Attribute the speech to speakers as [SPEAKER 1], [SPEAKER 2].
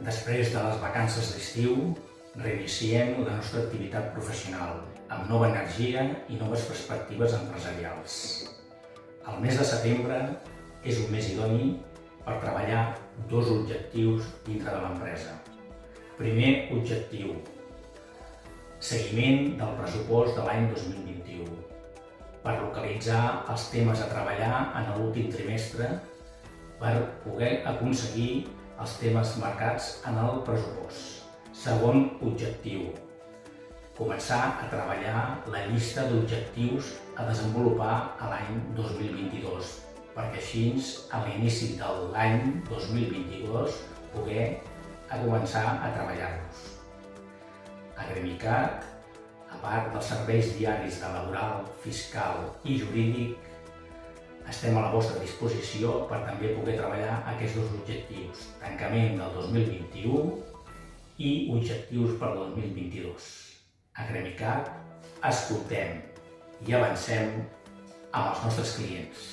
[SPEAKER 1] Després de les vacances d'estiu, reiniciem la nostra activitat professional amb nova energia i noves perspectives empresarials. El mes de setembre és un mes idoni per treballar dos objectius dintre de l'empresa. Primer objectiu: seguiment del pressupost de l'any 2021 per localitzar els temes a treballar en l'últim trimestre per poder aconseguir els temes marcats en el pressupost. Segon objectiu: començar a treballar la llista d'objectius a desenvolupar a l'any 2022, perquè així, a l'inici de l'any 2022, poder començar a treballar-los. Agremicat, a part dels serveis diaris de laboral, fiscal i jurídic, estem a la vostra disposició per també poder treballar aquests dos objectius, tancament del 2021 i objectius per al 2022. Agremicat, escoltem i avancem amb els nostres clients.